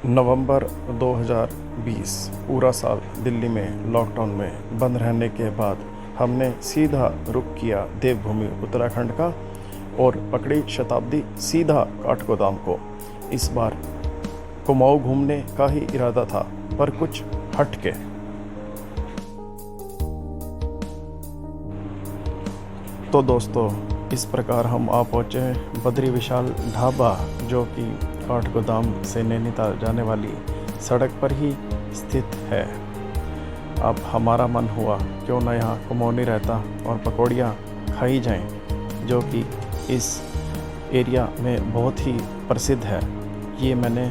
नवंबर 2020 पूरा साल दिल्ली में लॉकडाउन में बंद रहने के बाद हमने सीधा रुख किया देवभूमि उत्तराखंड का और पकड़ी शताब्दी सीधा काठगोदाम को। इस बार कुमाऊं घूमने का ही इरादा था, पर कुछ हट के। तो दोस्तों, इस प्रकार हम आ पहुँचे बद्री विशाल ढाबा, जो कि काठगोदाम से नैनीताल जाने वाली सड़क पर ही स्थित है। अब हमारा मन हुआ क्यों ना यहाँ कुमाऊनी रहता और पकौड़ियाँ खाई जाएं, जो कि इस एरिया में बहुत ही प्रसिद्ध है। ये मैंने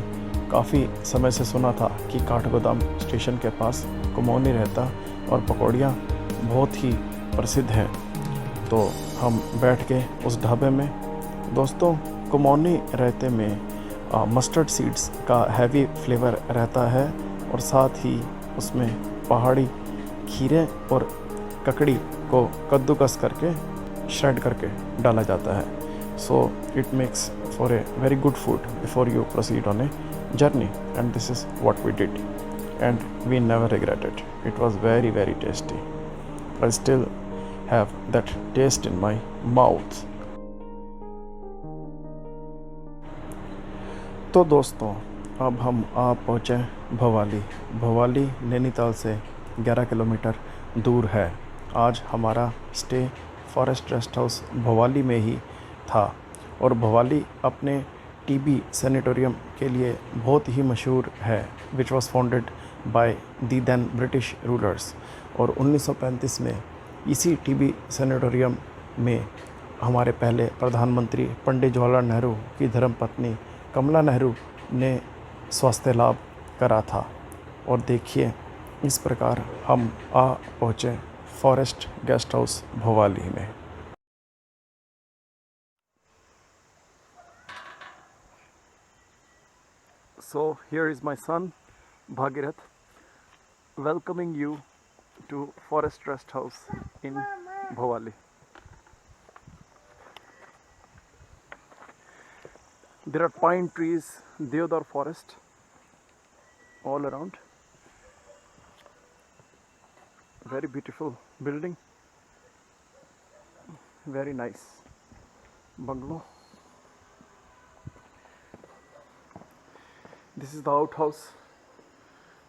काफ़ी समय से सुना था कि काठगोदाम स्टेशन के पास कुमाऊनी रहता और पकौड़ियाँ बहुत ही प्रसिद्ध हैं। तो हम बैठ के उस ढाबे में। दोस्तों, कुमाऊनी रायते में मस्टर्ड सीड्स का हैवी फ्लेवर रहता है और साथ ही उसमें पहाड़ी खीरे और ककड़ी को कद्दूकस करके श्रेड करके डाला जाता है। So it makes for a very good food before you proceed on a journey, and this is what we did and we never regretted. It was very very tasty. I still have that taste in my mouth। तो दोस्तों, अब हम आ पहुँचे भवाली। भवाली नैनीताल से 11 kilometre दूर है। आज हमारा stay forest rest house Bhowali में ही था और भवाली अपने टीबी सैनिटोरियम के लिए बहुत ही मशहूर है, which was founded by the then British rulers. और 1935 में इसी टीबी सैनिटोरियम में हमारे पहले प्रधानमंत्री पंडित जवाहरलाल नेहरू की धर्मपत्नी कमला नेहरू ने स्वास्थ्य लाभ करा था। और देखिए, इस प्रकार हम आ पहुँचे फॉरेस्ट गेस्ट हाउस भवाली में। So here is my son Bhagirath welcoming you to Forest Rest House in Bhavali. There are pine trees, deodar forest all around. Very beautiful building, very nice bungalow. This is the outhouse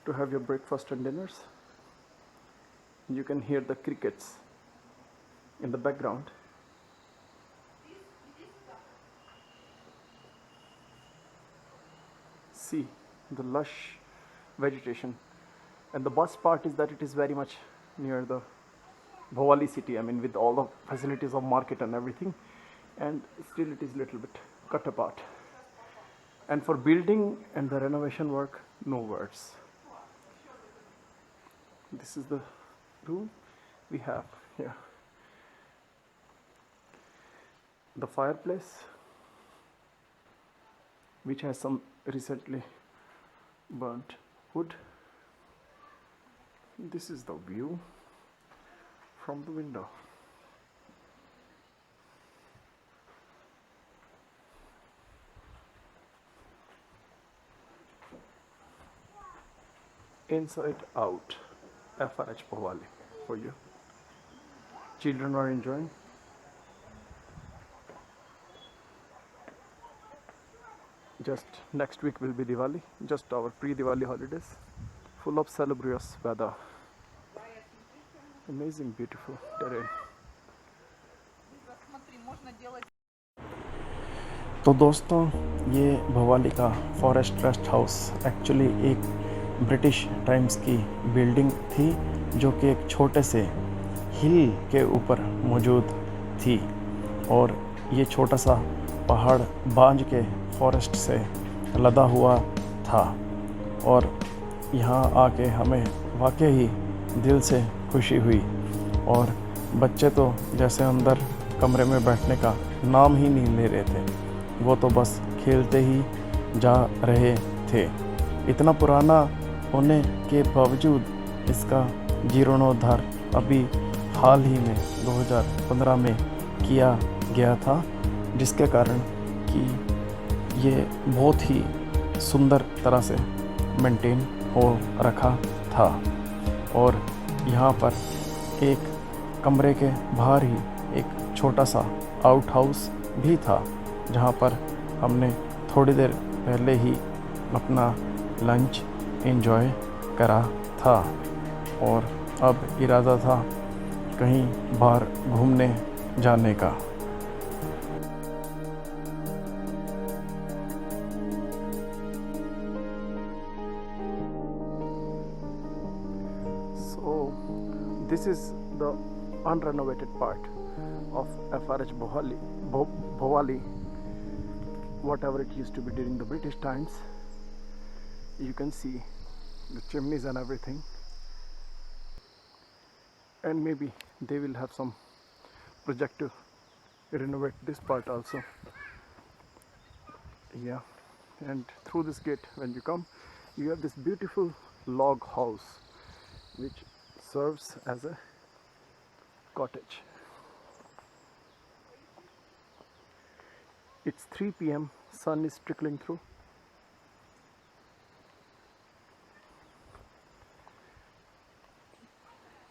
to have your breakfast and dinners. You can hear the crickets in the background. See the lush vegetation, and the best part is that it is very much near the Bhavali city. I mean, with all the facilities of market and everything, and still it is little bit cut apart. And for building and the renovation work, no words. This is the room we have here. The fireplace, which has some recently burnt wood. This is the view from the window. Inside out, FRH Bhavali for you. Children are enjoying. Just next week will be Diwali, just our pre-Diwali holidays, full of salubrious weather. Amazing, beautiful terrain. तो दोस्तों, ये भवाली का forest rest house actually एक British times की building थी, जो कि एक छोटे से हिल के ऊपर मौजूद थी। और ये छोटा सा पहाड़ बांझ के फॉरेस्ट से लदा हुआ था। और यहाँ आके हमें वाकई ही दिल से खुशी हुई। और बच्चे तो जैसे अंदर कमरे में बैठने का नाम ही नहीं ले रहे थे, वो तो बस खेलते ही जा रहे थे। इतना पुराना होने के बावजूद इसका जीर्णोद्धार अभी हाल ही में 2015 में किया गया था, जिसके कारण कि ये बहुत ही सुंदर तरह से मेंटेन हो रखा था। और यहाँ पर एक कमरे के बाहर ही एक छोटा सा आउट हाउस भी था, जहाँ पर हमने थोड़ी देर पहले ही अपना लंच एंजॉय करा था और अब इरादा था कहीं बाहर घूमने जाने का। So this is the unrenovated part of FRH Bhowali, whatever it used to be during the British times. You can see the chimneys and everything, and maybe they will have some project to renovate this part also. Yeah, and through this gate when you come, you have this beautiful log house which serves as a cottage. It's 3 p.m. Sun is trickling through.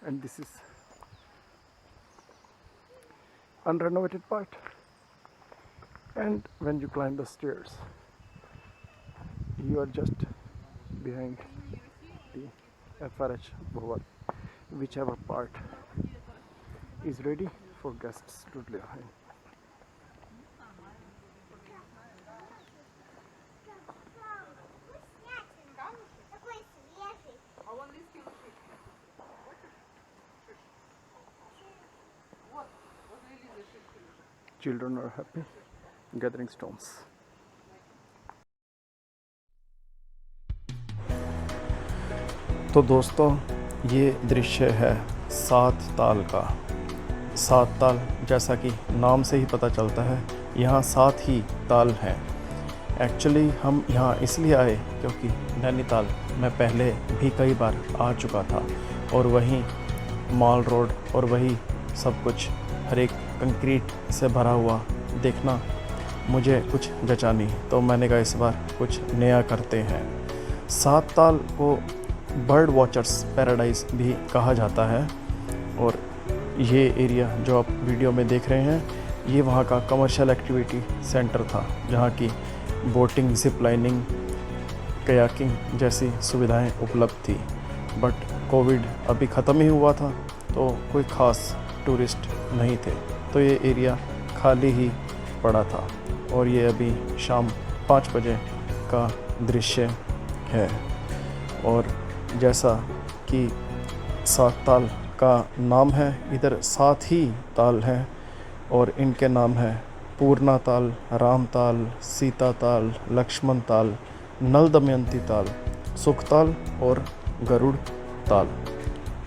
And this is unrenovated part. And when you climb the stairs, you are just behind the FRH Bhowali. Whichever part is ready for guests to live in. Children are happy gathering stones. तो दोस्तों, ये दृश्य है सात ताल का। सात ताल जैसा कि नाम से ही पता चलता है, यहाँ 7 ही ताल हैं। एक्चुअली हम यहाँ इसलिए आए क्योंकि नैनीताल मैं पहले भी कई बार आ चुका था और वहीं मॉल रोड और वही सब कुछ हर एक कंक्रीट से भरा हुआ देखना मुझे कुछ जचा नहीं, तो मैंने कहा इस बार कुछ नया करते हैं। सात ताल को बर्ड वॉचर्स पैराडाइज भी कहा जाता है और ये एरिया जो आप वीडियो में देख रहे हैं, ये वहाँ का कमर्शियल एक्टिविटी सेंटर था, जहाँ की बोटिंग, जिप लाइनिंग, कयाकिंग जैसी सुविधाएं उपलब्ध थी। बट कोविड अभी ख़त्म ही हुआ था, तो कोई ख़ास टूरिस्ट नहीं थे, तो ये एरिया खाली ही पड़ा था। और ये अभी शाम 5 बजे का दृश्य है। और जैसा कि 7 ताल का नाम है, इधर 7 ही ताल हैं और इनके नाम है पूर्णा ताल, राम ताल, सीता ताल, लक्ष्मण ताल, नल दमयंती ताल, सुख ताल और गरुड़ ताल।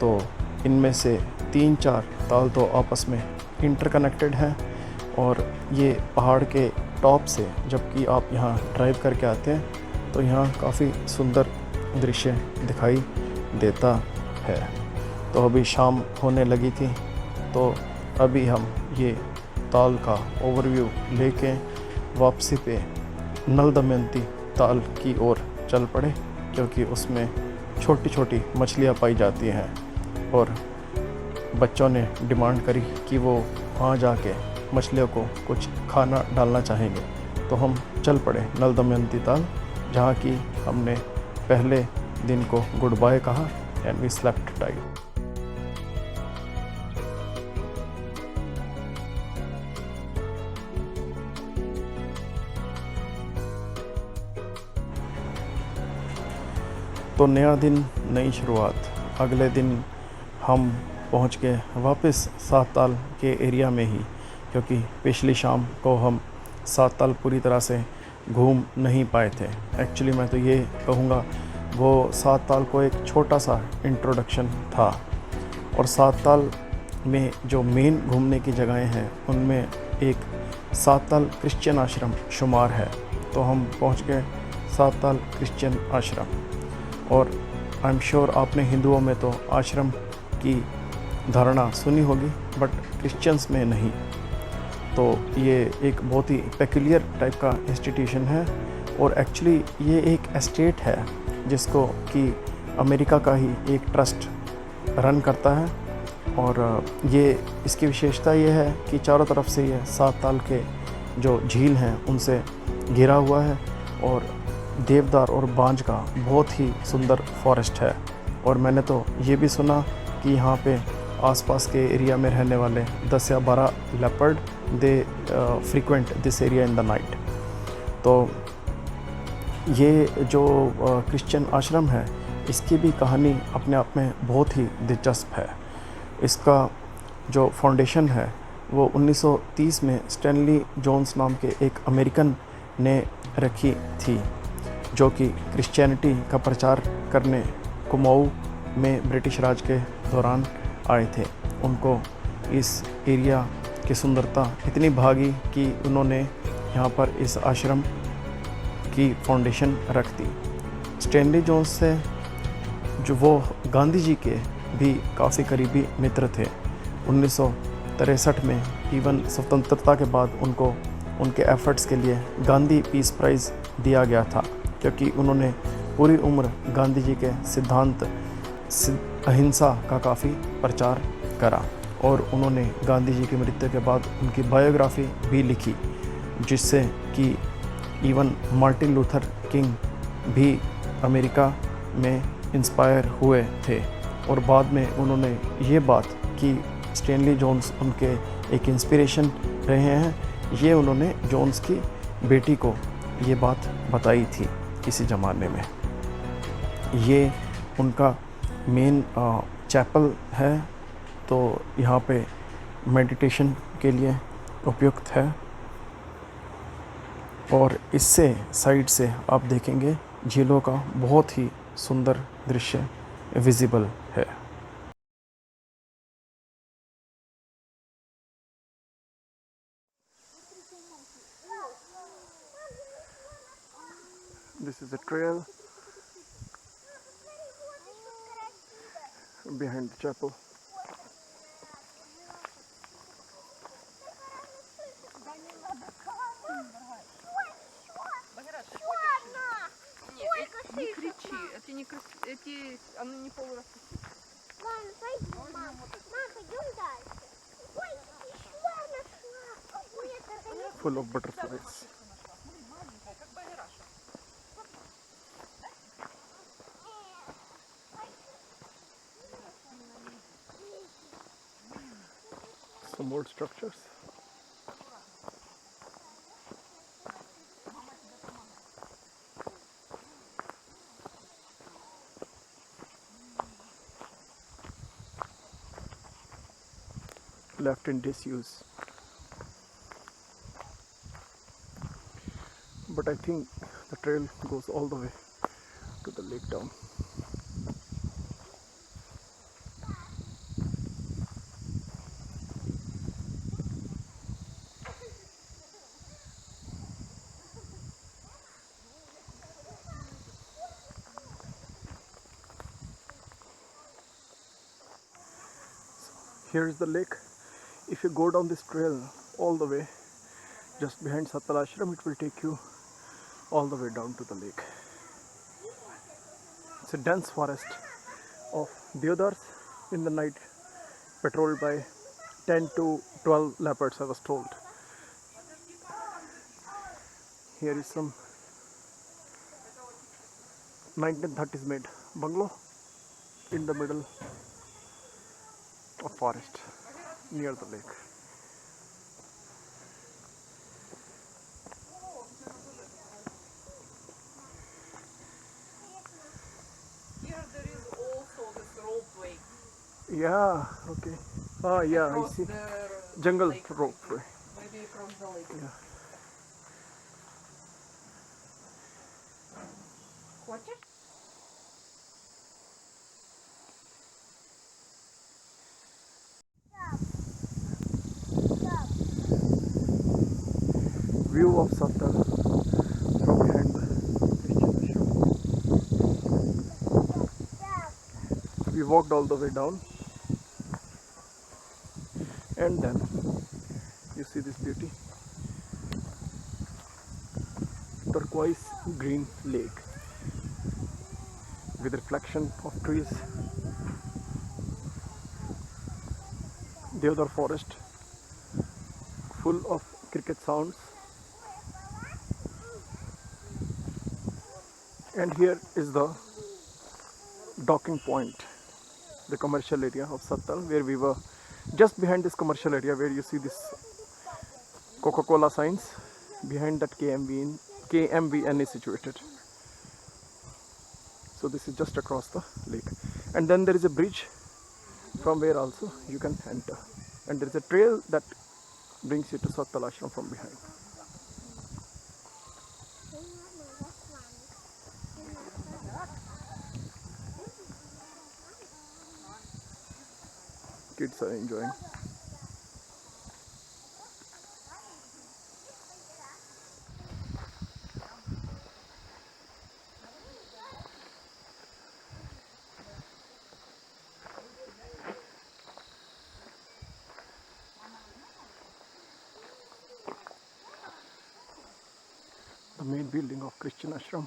तो इनमें से 3-4 ताल तो आपस में इंटरकनेक्टेड हैं और ये पहाड़ के टॉप से जबकि आप यहाँ ड्राइव करके आते हैं तो यहाँ काफ़ी सुंदर दृश्य दिखाई देता है। तो अभी शाम होने लगी थी, तो अभी हम ये ताल का ओवरव्यू लेके वापसी पे नल दमयंती ताल की ओर चल पड़े, क्योंकि उसमें छोटी छोटी मछलियाँ पाई जाती हैं और बच्चों ने डिमांड करी कि वो वहाँ जाके मछलियों को कुछ खाना डालना चाहेंगे। तो हम चल पड़े नल दमयंती ताल, जहाँ की हमने पहले दिन को गुड बाय कहा एंड वी स्लेप्ट टाइट। तो नया दिन, नई शुरुआत। अगले दिन हम पहुंच गए वापस 7 ताल के एरिया में ही, क्योंकि पिछली शाम को हम 7 ताल पूरी तरह से घूम नहीं पाए थे। एक्चुअली मैं तो ये कहूँगा वो 7 ताल को एक छोटा सा इंट्रोडक्शन था। और 7 ताल में जो मेन घूमने की जगहें हैं उनमें एक 7 ताल क्रिश्चियन आश्रम शुमार है। तो हम पहुँच गए 7 ताल क्रिश्चियन आश्रम। और आई एम श्योर आपने हिंदुओं में तो आश्रम की धारणा सुनी होगी, बट क्रिश्चियंस में नहीं। तो ये एक बहुत ही पेक्यूलियर टाइप का इंस्टीट्यूशन है और एक्चुअली ये एक एस्टेट है जिसको कि अमेरिका का ही एक ट्रस्ट रन करता है। और ये इसकी विशेषता ये है कि चारों तरफ से ये 7 ताल के जो झील हैं उनसे घिरा हुआ है और देवदार और बांज का बहुत ही सुंदर फॉरेस्ट है। और मैंने तो ये भी सुना कि यहाँ पे आसपास के एरिया में रहने वाले 10 या 12 leopard they frequent this area in the night. तो ये जो क्रिश्चियन आश्रम है इसकी भी कहानी अपने आप में बहुत ही दिलचस्प है। इसका जो फाउंडेशन है वो 1930 में स्टैनली जोन्स नाम के एक अमेरिकन ने रखी थी, जो कि क्रिश्चियनिटी का प्रचार करने कुमाऊँ में ब्रिटिश राज के दौरान आए थे। उनको इस एरिया की सुंदरता इतनी भागी कि उन्होंने यहाँ पर इस आश्रम की फाउंडेशन रख दी। स्टैनली जोन्स से जो वो गांधी जी के भी काफ़ी करीबी मित्र थे। 1963 में इवन स्वतंत्रता के बाद उनको उनके एफर्ट्स के लिए गांधी पीस प्राइज़ दिया गया था, क्योंकि उन्होंने पूरी उम्र गांधी जी के सिद्धांत अहिंसा का काफ़ी प्रचार करा। और उन्होंने गांधी जी की मृत्यु के बाद उनकी बायोग्राफी भी लिखी, जिससे कि इवन मार्टिन लूथर किंग भी अमेरिका में इंस्पायर हुए थे। और बाद में उन्होंने ये बात कि स्टैनली जोन्स उनके एक इंस्पिरेशन रहे हैं, ये उन्होंने जोन्स की बेटी को ये बात बताई थी किसी ज़माने में। ये उनका मेन चैपल है, तो यहाँ पे मेडिटेशन के लिए उपयुक्त है। और इससे साइड से आप देखेंगे झीलों का बहुत ही सुंदर दृश्य विजिबल है। This is a trail behind the chapel. Не кричи, оно не полураспустится. Мам, пойдем, мам, пойдем дальше. Ой, еще нашла. Ой, это не... Full of butterflies. Some old structures. Left in disuse. But I think the trail goes all the way to the lake down. Here is the lake. If you go down this trail all the way, just behind Satal Ashram, it will take you all the way down to the lake. It's a dense forest of deodars in the night, patrolled by 10 to 12 leopards, I was told. Here is some 1930s made bungalow in the middle of forest near the lake. Here there is also this ropeway. Yeah, okay. Ah, yeah, I Across see. the Jungle lake. ropeway. Maybe across the lake. Yeah. Хочешь? View of Satal from behind the Christian ashram. We walked all the way down, and then you see this beauty. turquoise green lake with reflection of trees. Deodar forest full of cricket sounds. And here is the docking point, the commercial area of Sattal, where we were. Just behind this commercial area where you see this Coca-Cola signs, behind that KMVN is situated. So this is just across the lake, and then there is a bridge from where also you can enter, and there is a trail that brings you to Sattal Ashram from behind. Kids are enjoying. The main building of Christian ashram.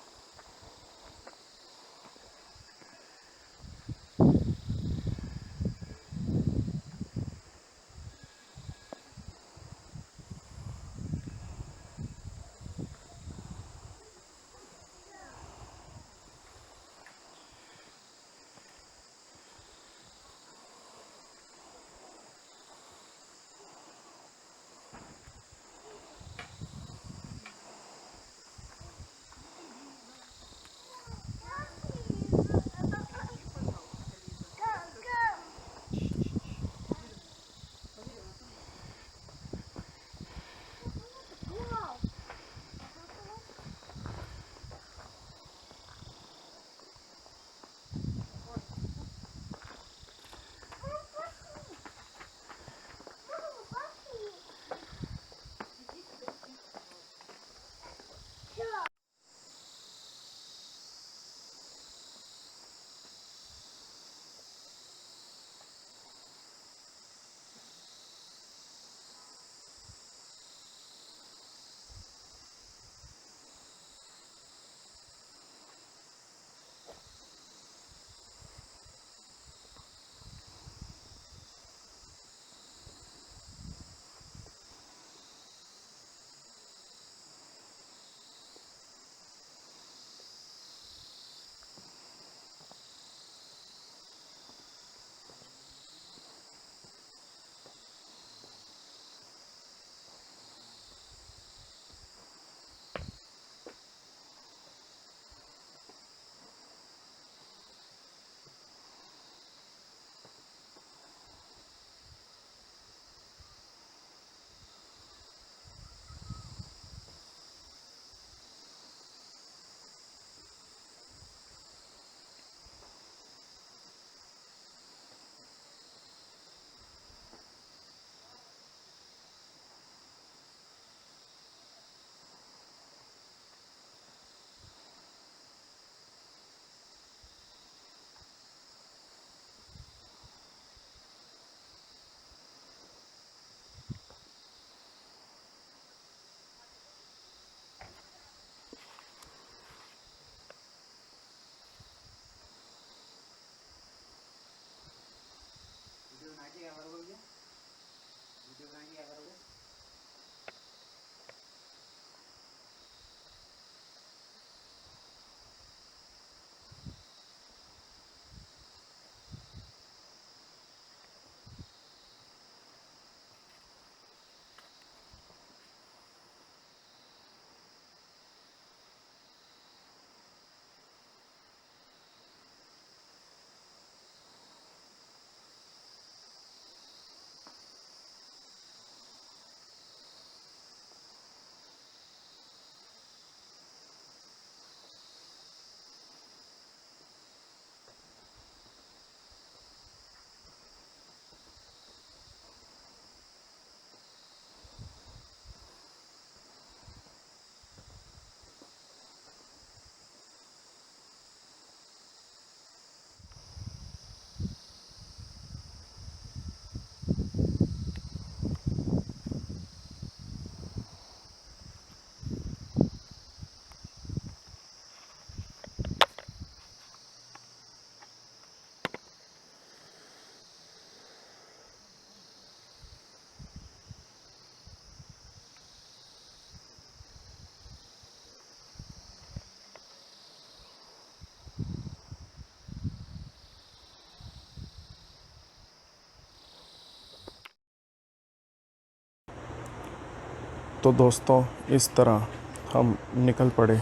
तो दोस्तों इस तरह हम निकल पड़े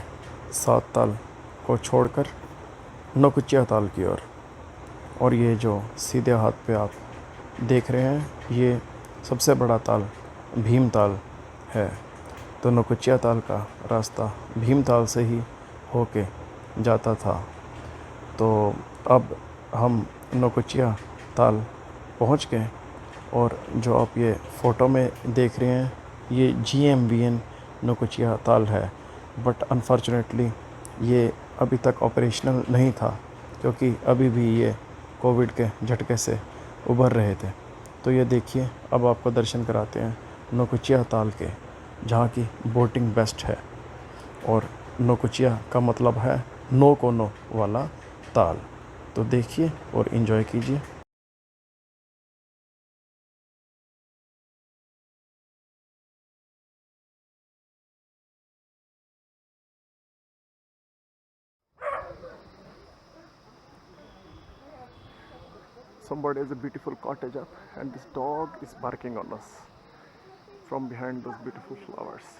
7 ताल को छोड़कर नौकुचिया ताल की ओर। और ये जो सीधे हाथ पे आप देख रहे हैं ये सबसे बड़ा ताल भीम ताल है। तो नौकुचिया ताल का रास्ता भीम ताल से ही होके जाता था। तो अब हम नौकुचिया ताल पहुंच गए और जो आप ये फ़ोटो में देख रहे हैं ये GMVN नौकुचिया ताल है। बट अनफॉर्चुनेटली ये अभी तक ऑपरेशनल नहीं था क्योंकि अभी भी ये कोविड के झटके से उभर रहे थे। तो ये देखिए अब आपको दर्शन कराते हैं नौकुचिया ताल के, जहाँ की बोटिंग बेस्ट है। और नौकुचिया का मतलब है नो कोनो वाला ताल। तो देखिए और इन्जॉय कीजिए। Somebody has a beautiful cottage up and this dog is barking on us from behind those beautiful flowers.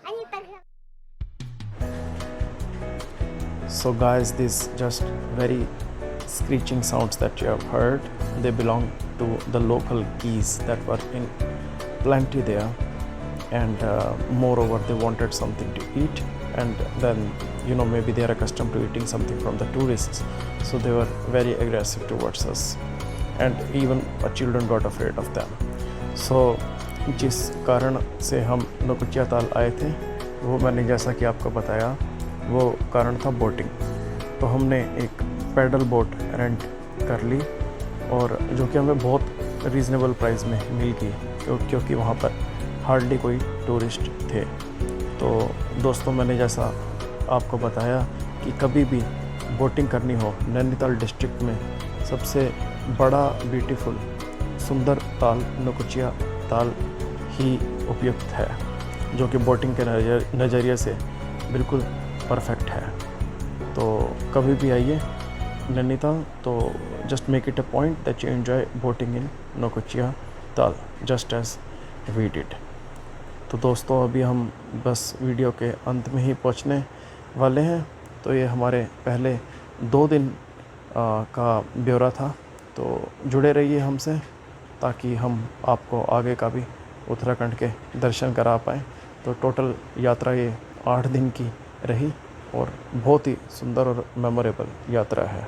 Они так же. So guys, this just very screeching sounds that you have heard, they belong to the local geese that were in plenty there. And moreover they wanted something to eat, and then maybe they are accustomed to eating something from the tourists, so they were very aggressive towards us, and even children got afraid of them. So जिस कारण से हम नौकुचिया ताल आए थे वो मैंने जैसा कि आपको बताया वो कारण था बोटिंग। तो हमने एक पैडल बोट रेंट कर ली और जो कि हमें बहुत रीज़नेबल प्राइस में मिल गई क्योंकि वहाँ पर हार्डली कोई टूरिस्ट थे। तो दोस्तों मैंने जैसा आपको बताया कि कभी भी बोटिंग करनी हो नैनीताल डिस्ट्रिक्ट में सबसे बड़ा ब्यूटीफुल सुंदर ताल नौकुचिया ताल ही उपयुक्त है, जो कि बोटिंग के नज़रिए से बिल्कुल परफेक्ट है। तो कभी भी आइए नैनीताल तो just make it a point that you enjoy boating in Naukuchiya Tal just as we did. तो दोस्तों अभी हम बस वीडियो के अंत में ही पहुंचने वाले हैं। तो ये हमारे पहले 2 दिन का ब्यौरा था। तो जुड़े रहिए हमसे ताकि हम आपको आगे का भी उत्तराखंड के दर्शन करा पाएँ। तो टोटल यात्रा ये 8 दिन की रही और बहुत ही सुंदर और मेमोरेबल यात्रा है।